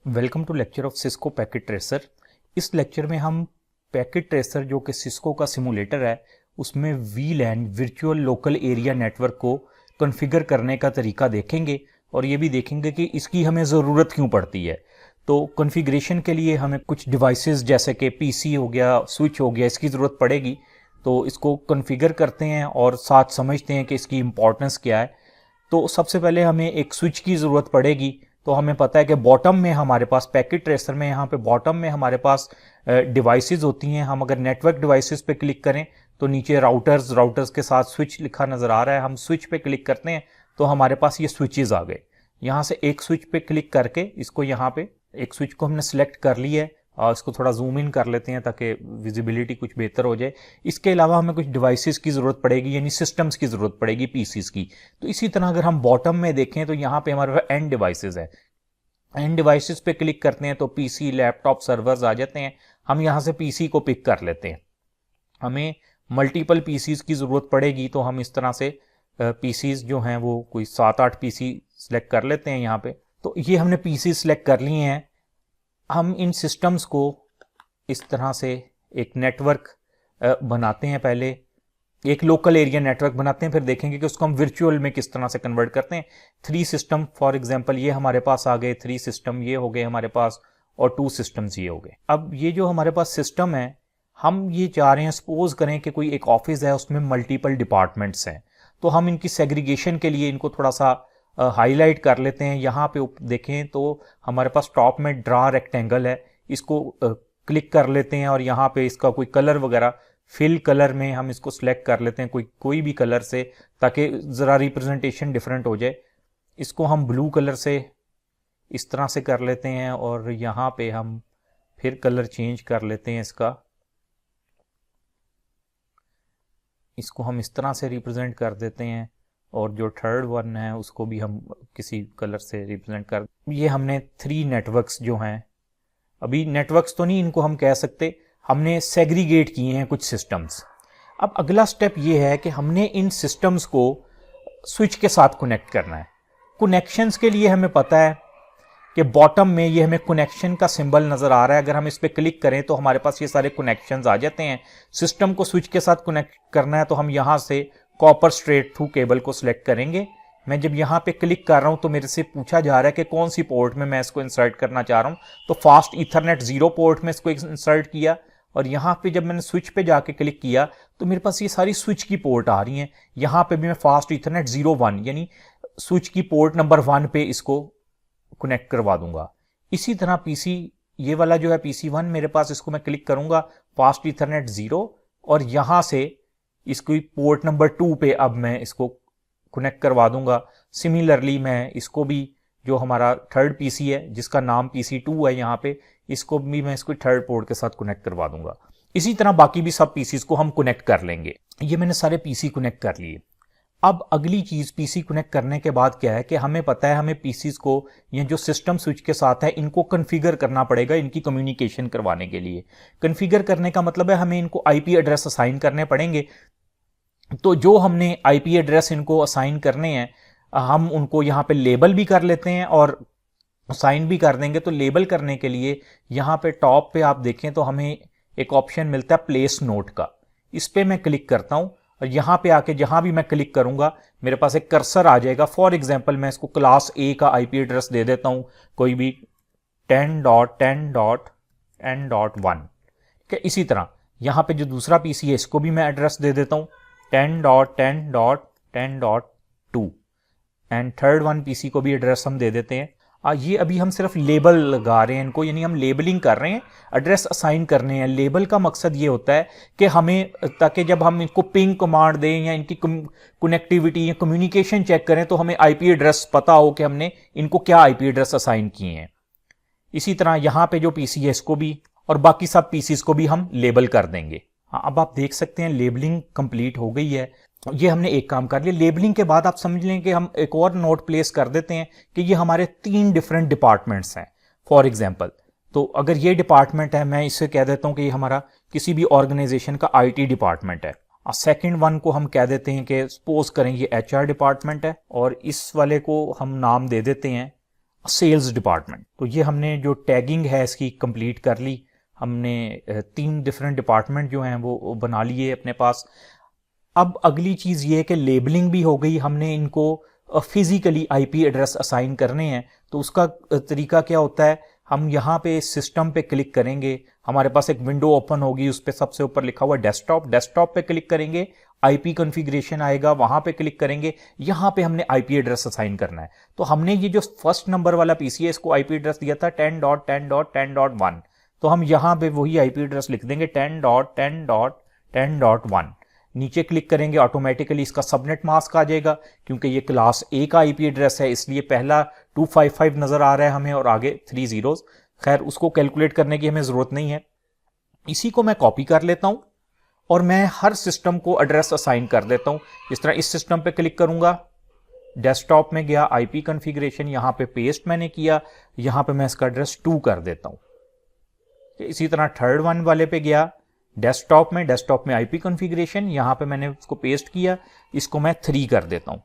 Welcome to lecture of Cisco packet tracer. इस lecture में हम पैकेट ट्रेसर जो कि सिस्को का सिमुलेटर है उसमें वीलैन वर्चुअल लोकल एरिया नेटवर्क को कॉन्फ़िगर करने का तरीका देखेंगे और ये भी देखेंगे कि इसकी हमें ज़रूरत क्यों पड़ती है। तो कॉन्फ़िगरेशन के लिए हमें कुछ डिवाइसेस जैसे कि पीसी हो गया, स्विच हो गया, इसकी ज़रूरत पड़ेगी। तो इसको कॉन्फ़िगर करते हैं और साथ समझते हैं कि इसकी इम्पोर्टेंस क्या है। तो सबसे पहले हमें एक स्विच की ज़रूरत पड़ेगी। तो हमें पता है कि बॉटम में हमारे पास पैकेट ट्रेसर में यहाँ पे बॉटम में हमारे पास डिवाइसेस होती हैं। हम अगर नेटवर्क डिवाइसेस पे क्लिक करें तो नीचे राउटर्स के साथ स्विच लिखा नज़र आ रहा है। हम स्विच पे क्लिक करते हैं तो हमारे पास ये स्विचेस आ गए। यहाँ से एक स्विच पे क्लिक करके इसको यहाँ पे एक स्विच को हमने सेलेक्ट कर लिया है और इसको थोड़ा जूम इन कर लेते हैं ताकि विजिबिलिटी कुछ बेहतर हो जाए। इसके अलावा हमें कुछ डिवाइसेस की ज़रूरत पड़ेगी, यानी सिस्टम्स की ज़रूरत पड़ेगी, पीसीस की। तो इसी तरह अगर हम बॉटम में देखें तो यहाँ पे हमारे पास एंड डिवाइसेस है। एंड डिवाइसेस पे क्लिक करते हैं तो पीसी, लैपटॉप, सर्वर्स आ जाते हैं। हम यहाँ से पीसी को पिक कर लेते हैं। हमें मल्टीपल पीसीस की ज़रूरत पड़ेगी तो हम इस तरह से पीसीस जो हैं वो कोई 7-8 पीसी सेलेक्ट कर लेते हैं यहाँ पे। तो ये हमने पीसी सेलेक्ट कर लिए हैं। हम इन सिस्टम्स को इस तरह से एक नेटवर्क बनाते हैं। पहले एक लोकल एरिया नेटवर्क बनाते हैं, फिर देखेंगे कि उसको हम वर्चुअल में किस तरह से कन्वर्ट करते हैं। 3 सिस्टम फॉर एग्जांपल ये हमारे पास आ गए, 3 सिस्टम ये हो गए हमारे पास और 2 सिस्टम्स ये हो गए। अब ये जो हमारे पास सिस्टम है, हम ये चाह रहे हैं, सपोज करें कि कोई एक ऑफिस है, उसमें मल्टीपल डिपार्टमेंट्स हैं। तो हम इनकी सेग्रीगेशन के लिए इनको थोड़ा सा हाईलाइट कर लेते हैं। यहाँ पे देखें तो हमारे पास टॉप में ड्रा रेक्टेंगल है, इसको क्लिक कर लेते हैं और यहाँ पे इसका कोई कलर वगैरह फिल कलर में हम इसको सिलेक्ट कर लेते हैं, कोई भी कलर से, ताकि ज़रा रिप्रेजेंटेशन डिफरेंट हो जाए। इसको हम ब्लू कलर से इस तरह से कर लेते हैं और यहाँ पे हम फिर कलर चेंज कर लेते हैं इसको हम इस तरह से रिप्रेजेंट कर देते हैं और जो थर्ड वन है उसको भी हम किसी कलर से रिप्रेजेंट कर। ये हमने 3 नेटवर्क्स जो हैं, अभी नेटवर्क्स तो नहीं इनको हम कह सकते, हमने सेग्रीगेट किए हैं कुछ सिस्टम्स। अब अगला स्टेप ये है कि हमने इन सिस्टम्स को स्विच के साथ कनेक्ट करना है। कनेक्शंस के लिए हमें पता है कि बॉटम में ये हमें कनेक्शन का सिंबल नज़र आ रहा है। अगर हम इस पर क्लिक करें तो हमारे पास ये सारे कनेक्शंस आ जाते हैं। सिस्टम को स्विच के साथ कनेक्ट करना है तो हम यहाँ से कॉपर स्ट्रेट थ्रू केबल को सिलेक्ट करेंगे। मैं जब यहाँ पे क्लिक कर रहा हूँ तो मेरे से पूछा जा रहा है कि कौन सी पोर्ट में मैं इसको इंसर्ट करना चाह रहा हूँ। तो फास्ट ईथरनेट 0 पोर्ट में इसको इंसर्ट किया और यहाँ पे जब मैंने स्विच पे जाके क्लिक किया तो मेरे पास ये सारी स्विच की पोर्ट आ रही हैं। यहाँ पे भी मैं फास्ट ईथरनेट 01 यानी स्विच की पोर्ट नंबर 1 पे इसको कनेक्ट करवा दूंगा। इसी तरह पीसी, ये वाला जो है PC1 मेरे पास, इसको मैं क्लिक करूंगा फास्ट ईथरनेट 0 और यहां से इसको पोर्ट नंबर 2 पे अब मैं इसको कनेक्ट करवा दूंगा। सिमिलरली मैं इसको भी, जो हमारा थर्ड पीसी है जिसका नाम PC2 है यहाँ पे, इसको भी मैं इसको थर्ड पोर्ट के साथ कनेक्ट करवा दूंगा। इसी तरह बाकी भी सब पीसीज को हम कनेक्ट कर लेंगे। ये मैंने सारे पीसी कनेक्ट कर लिए। अब अगली चीज पीसी कनेक्ट करने के बाद क्या है कि हमें पता है हमें पीसीज को, ये जो सिस्टम स्विच के साथ है, इनको कॉन्फ़िगर करना पड़ेगा इनकी कम्युनिकेशन करवाने के लिए। कॉन्फ़िगर करने का मतलब है हमें इनको आईपी एड्रेस असाइन करने पड़ेंगे। तो जो हमने आईपी एड्रेस इनको असाइन करने हैं, हम उनको यहाँ पे लेबल भी कर लेते हैं और असाइन भी कर देंगे। तो लेबल करने के लिए यहाँ पे टॉप पे आप देखें तो हमें एक ऑप्शन मिलता है प्लेस नोट का। इस पे मैं क्लिक करता हूँ और यहाँ पे आके जहां भी मैं क्लिक करूंगा मेरे पास एक कर्सर आ जाएगा। फॉर एग्जांपल मैं इसको क्लास A का आईपी एड्रेस दे देता हूं, कोई भी 10.10.n.1। ठीक है, इसी तरह यहाँ पे जो दूसरा पीसी है इसको भी मैं एड्रेस दे देता हूं 10.10.10.2 एंड थर्ड वन पीसी को भी एड्रेस हम दे देते हैं। ये अभी हम सिर्फ लेबल लगा रहे हैं इनको, यानी हम लेबलिंग कर रहे हैं, एड्रेस असाइन करने हैं। लेबल का मकसद ये होता है कि हमें, ताकि जब हम इनको पिंग कमांड दें या इनकी कनेक्टिविटी या कम्युनिकेशन चेक करें तो हमें आईपी एड्रेस पता हो कि हमने इनको क्या आईपी एड्रेस असाइन किए हैं। इसी तरह यहाँ पे जो पीसी है इसको भी और बाकी सब पीसीज को भी हम लेबल कर देंगे। अब आप देख सकते हैं लेबलिंग कंप्लीट हो गई है। ये हमने एक काम कर लिया। लेबलिंग के बाद आप समझ लें कि हम एक और नोट प्लेस कर देते हैं कि ये हमारे 3 डिफरेंट डिपार्टमेंट्स हैं। फॉर एग्जांपल, तो अगर ये डिपार्टमेंट है, मैं इससे कह देता हूं कि ये हमारा किसी भी ऑर्गेनाइजेशन का आईटी डिपार्टमेंट है। सेकंड वन को हम कह देते हैं कि सपोज करें ये एचआर डिपार्टमेंट है और इस वाले को हम नाम दे देते हैं सेल्स डिपार्टमेंट। तो ये हमने जो टैगिंग है इसकी कंप्लीट कर ली। हमने 3 डिफरेंट डिपार्टमेंट जो हैं वो बना लिए अपने पास। अब अगली चीज़ ये है कि लेबलिंग भी हो गई। हमने इनको फिजिकली आईपी एड्रेस असाइन करने हैं। तो उसका तरीका क्या होता है, हम यहाँ पे सिस्टम पे क्लिक करेंगे, हमारे पास एक विंडो ओपन होगी, उस पर सबसे ऊपर लिखा हुआ डेस्कटॉप, डेस्कटॉप पे क्लिक करेंगे, आईपी कॉन्फ़िगरेशन आएगा, वहां पे क्लिक करेंगे, यहां पे हमने आईपी एड्रेस असाइन करना है। तो हमने ये जो फर्स्ट नंबर वाला पीसी है इसको आईपी एड्रेस दिया था 10.10.10.1। तो हम यहां पे वही आईपी एड्रेस लिख देंगे 10.10.10.1। नीचे क्लिक करेंगे, ऑटोमेटिकली इसका सबनेट मास्क आ जाएगा, क्योंकि ये क्लास ए का आईपी एड्रेस है इसलिए पहला 255 नजर आ रहा है हमें और आगे 3 जीरोस। खैर उसको कैलकुलेट करने की हमें जरूरत नहीं है। इसी को मैं कॉपी कर लेता हूं और मैं हर सिस्टम को एड्रेस असाइन कर देता हूं। इस तरह इस सिस्टम पे क्लिक करूंगा, डेस्कटॉप में गया, आईपी कॉन्फ़िगरेशन यहां पे पेस्ट मैंने किया, यहां पे मैं इसका एड्रेस 2 कर देता हूं। इसी तरह थर्ड वन वाले पे गया, डेस्कटॉप में आईपी कॉन्फ़िगरेशन यहां पे मैंने उसको पेस्ट किया, इसको मैं 3 कर देता हूं।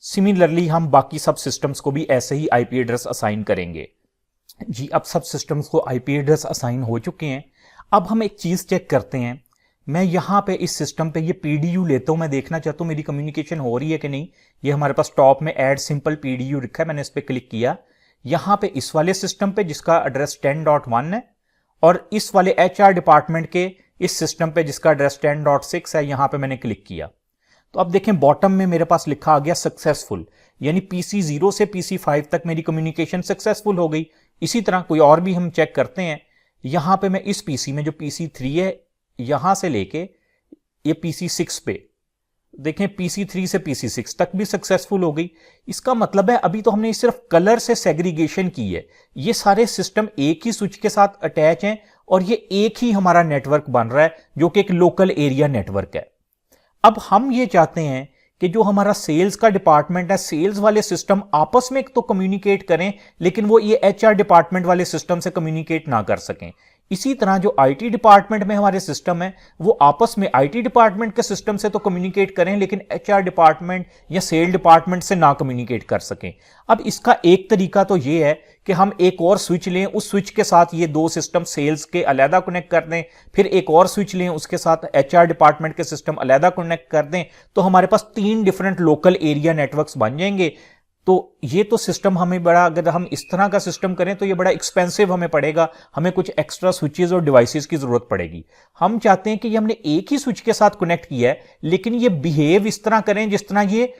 सिमिलरली हम बाकी सब सिस्टम्स को भी ऐसे ही आईपी एड्रेस असाइन करेंगे। जी अब सब सिस्टम्स को आईपी एड्रेस असाइन हो चुके हैं। अब हम एक चीज चेक करते हैं। मैं यहां पे इस सिस्टम पे ये पीडीयू लेता हूं, मैं देखना चाहता हूं मेरी कम्युनिकेशन हो रही है कि नहीं। ये हमारे पास टॉप में ऐड सिंपल पीडीयू लिखा है, मैंने इस पे क्लिक किया। यहां पे इस वाले सिस्टम पे जिसका एड्रेस 10.1 है और इस वाले एचआर डिपार्टमेंट के इस सिस्टम पे जिसका एड्रेस 10.6 है, यहां पे मैंने क्लिक किया। तो अब देखें बॉटम में मेरे पास लिखा आ गया सक्सेसफुल, यानी पीसी 0 से पीसी 5 तक मेरी कम्युनिकेशन सक्सेसफुल हो गई। इसी तरह कोई और भी हम चेक करते हैं। यहां पे मैं इस पीसी में जो पीसी 3 है यहां से लेके ये पीसी 6 पे देखें, पीसी 3 से पीसी 6 तक भी सक्सेसफुल हो गई। इसका मतलब है अभी तो हमने सिर्फ कलर से सेग्रीगेशन की है। ये सारे सिस्टम एक ही स्विच के साथ अटैच हैं और ये एक ही हमारा नेटवर्क बन रहा है जो कि एक लोकल एरिया नेटवर्क है। अब हम ये चाहते हैं कि जो हमारा सेल्स का डिपार्टमेंट है, सेल्स वाले सिस्टम आपस में तो कम्युनिकेट करें, लेकिन वो ये एचआर डिपार्टमेंट वाले सिस्टम से कम्युनिकेट ना कर सकें। इसी तरह जो आईटी डिपार्टमेंट में हमारे सिस्टम है वो आपस में आईटी डिपार्टमेंट के सिस्टम से तो कम्युनिकेट करें, लेकिन एचआर डिपार्टमेंट या सेल डिपार्टमेंट से ना कम्युनिकेट कर सकें। अब इसका एक तरीका तो ये है कि हम एक और स्विच लें, उस स्विच के साथ ये 2 सिस्टम सेल्स के अलहदा कनेक्ट कर दें, फिर एक और स्विच लें, उसके साथ एचआर डिपार्टमेंट के सिस्टम अलहदा कनेक्ट कर दें, तो हमारे पास 3 डिफरेंट लोकल एरिया नेटवर्क्स बन जाएंगे। तो ये तो सिस्टम हमें बड़ा, अगर हम इस तरह का सिस्टम करें तो ये बड़ा एक्सपेंसिव हमें पड़ेगा, हमें कुछ एक्स्ट्रा स्विचेस और डिवाइसेस की जरूरत पड़ेगी। हम चाहते हैं कि ये हमने एक ही स्विच के साथ कनेक्ट किया है, लेकिन ये बिहेव इस तरह करें जिस तरह ये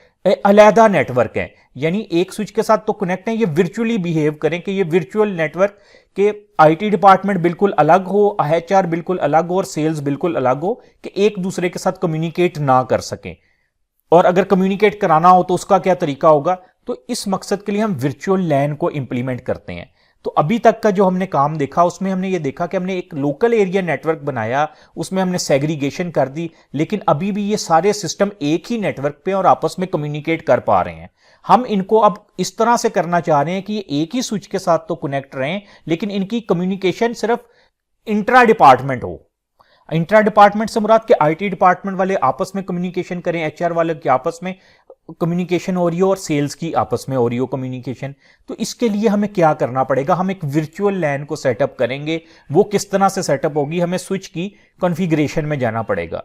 अलहदा नेटवर्क है, यानी एक स्विच के साथ तो कनेक्ट है, ये वर्चुअली बिहेव करें कि ये वर्चुअल नेटवर्क के आईटी डिपार्टमेंट बिल्कुल अलग हो, एचआर बिल्कुल अलग हो और सेल्स बिल्कुल अलग हो, कि एक दूसरे के साथ कम्युनिकेट ना कर सकें। और अगर कम्युनिकेट कराना हो तो उसका क्या तरीका होगा, तो इस मकसद के लिए हम वर्चुअल लैन को इंप्लीमेंट करते हैं। तो अभी तक का जो हमने काम देखा उसमें हमने ये देखा कि हमने एक लोकल एरिया नेटवर्क बनाया, उसमें हमने सेग्रीगेशन कर दी, लेकिन अभी भी ये सारे सिस्टम एक ही नेटवर्क पे और आपस में कम्युनिकेट कर पा रहे हैं। हम इनको अब इस तरह से करना चाह रहे हैं कि ये एक ही स्विच के साथ तो कनेक्ट रहें, लेकिन इनकी कम्युनिकेशन सिर्फ इंट्रा डिपार्टमेंट हो। इंट्रा डिपार्टमेंट से मुराद के आईटी डिपार्टमेंट वाले आपस में कम्युनिकेशन करें, एचआर वाले की आपस में कम्युनिकेशन हो रही हो और सेल्स की आपस में हो रही हो कम्युनिकेशन। तो इसके लिए हमें क्या करना पड़ेगा, हम एक वर्चुअल लैन को सेटअप करेंगे। वो किस तरह से सेटअप होगी, हमें स्विच की कॉन्फ़िगरेशन में जाना पड़ेगा।